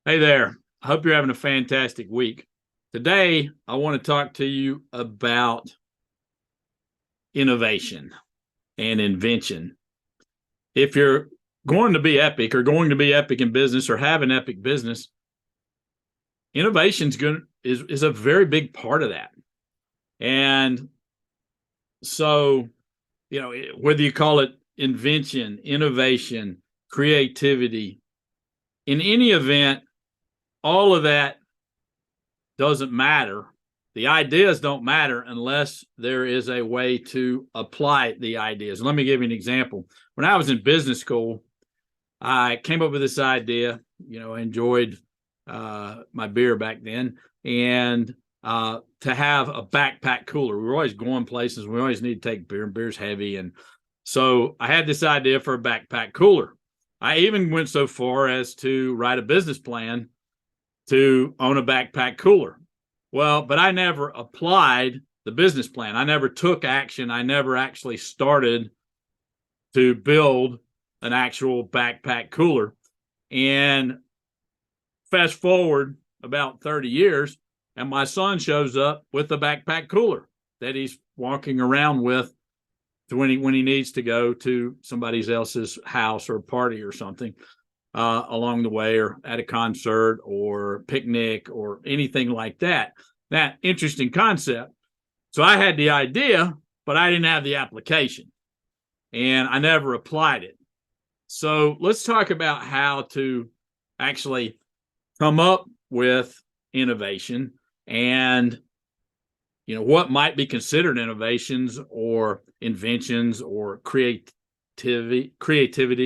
Hey there. I hope you're having a fantastic week. Today, I want to talk to you about innovation and invention. If you're going to be epic or going to be epic in business or have an epic business, innovation is a very big part of that. And so, whether you call it invention, innovation, creativity, in any event, all of that doesn't matter. The ideas don't matter unless there is a way to apply the ideas. Let me give you an example. When I was in business school, I came up with this idea. I enjoyed my beer back then, and to have a backpack cooler. We were always going places. We always need to take beer, and beer's heavy. And so I had this idea for a backpack cooler. I even went so far as to write a business plan to own a backpack cooler. Well, but I never applied the business plan. I never took action. I never actually started to build an actual backpack cooler. And fast forward about 30 years, and my son shows up with a backpack cooler that he's walking around with when he needs to go to somebody else's house or party or something. Along the way, or at a concert or picnic or anything like that. That interesting concept. So I had the idea, but I didn't have the application, and I never applied it. So let's talk about how to actually come up with innovation and what might be considered innovations or inventions or creativity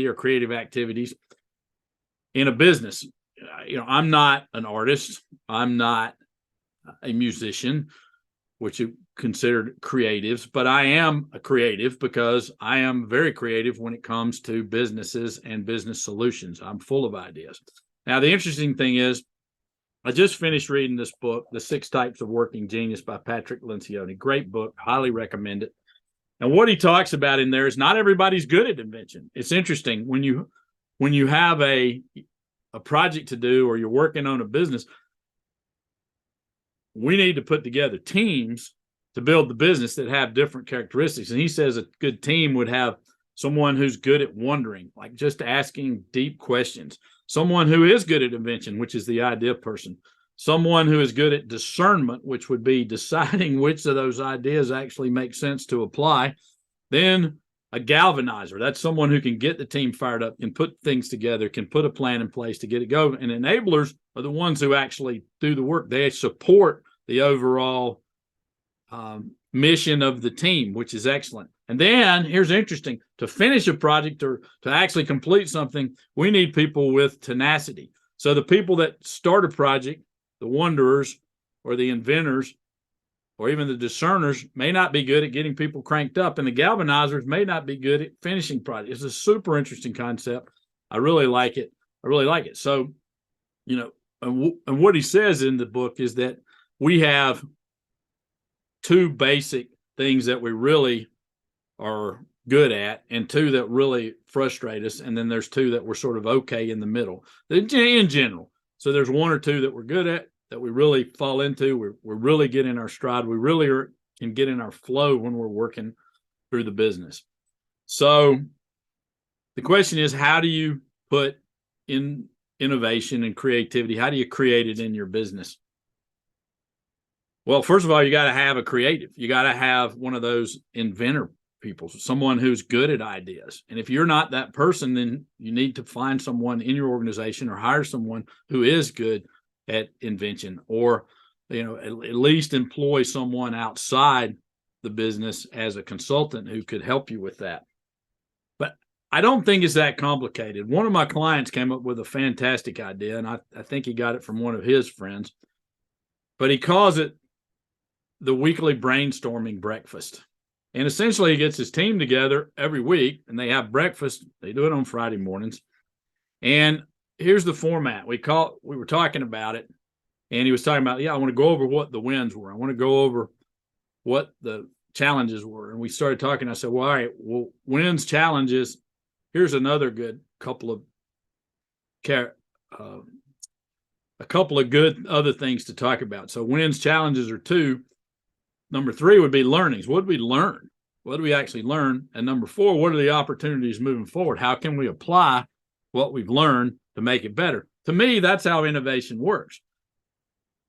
or creative activities in a business. I'm not an artist. I'm not a musician, which are considered creatives, but I am a creative because I am very creative when it comes to businesses and business solutions. I'm full of ideas. Now, the interesting thing is, I just finished reading this book, The 6 Types of Working Genius by Patrick Lencioni. Great book. Highly recommend it. And what he talks about in there is not everybody's good at invention. It's interesting when you have a project to do or you're working on a business, we need to put together teams to build the business that have different characteristics. And he says a good team would have someone who's good at wondering, like just asking deep questions, someone who is good at invention, which is the idea person, someone who is good at discernment, which would be deciding which of those ideas actually make sense to apply, then a galvanizer. That's someone who can get the team fired up, can put things together, can put a plan in place to get it going. And enablers are the ones who actually do the work. They support the overall mission of the team, which is excellent. And then here's interesting: to finish a project or to actually complete something, we need people with tenacity. So the people that start a project, the wanderers or the inventors, or even the discerners, may not be good at getting people cranked up, and the galvanizers may not be good at finishing projects. It's a super interesting concept. I really like it. So, and what he says in the book is that we have 2 basic things that we really are good at, and 2 that really frustrate us, and then there's 2 that we're sort of okay in the middle, in general. So there's 1 or 2 that we're good at, that we really fall into. We're really get in our stride. We really can get in our flow when we're working through the business. So the question is, how do you put in innovation and creativity? How do you create it in your business? Well, first of all, you got to have a creative. You got to have one of those inventor people, someone who's good at ideas. And if you're not that person, then you need to find someone in your organization or hire someone who is good at invention, or at least employ someone outside the business as a consultant who could help you with that. But I don't think it's that complicated. One of my clients came up with a fantastic idea, and I think he got it from one of his friends, but he calls it the weekly brainstorming breakfast. And essentially he gets his team together every week, and they have breakfast. They do it on Friday mornings. And here's the format. We were talking about it, and he was talking about, I want to go over what the wins were. I want to go over what the challenges were. And we started talking. I said, well, all right, wins, challenges. Here's another good couple of a couple of good other things to talk about. So wins, challenges are 2. Number 3 would be learnings. What did we learn? What do we actually learn? And number 4, what are the opportunities moving forward? How can we apply what we've learned to make it better? To me, that's how innovation works.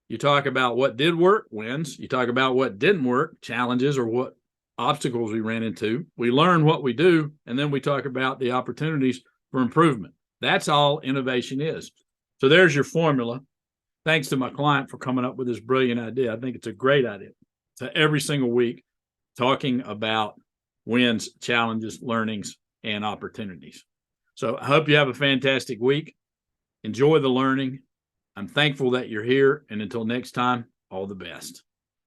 You talk about what did work, wins. You talk about what didn't work, challenges, or what obstacles we ran into. We learn what we do, and then we talk about the opportunities for improvement. That's all innovation is. So there's your formula. Thanks to my client for coming up with this brilliant idea. I think it's a great idea. So every single week, talking about wins, challenges, learnings, and opportunities. So I hope you have a fantastic week. Enjoy the learning. I'm thankful that you're here. And until next time, all the best.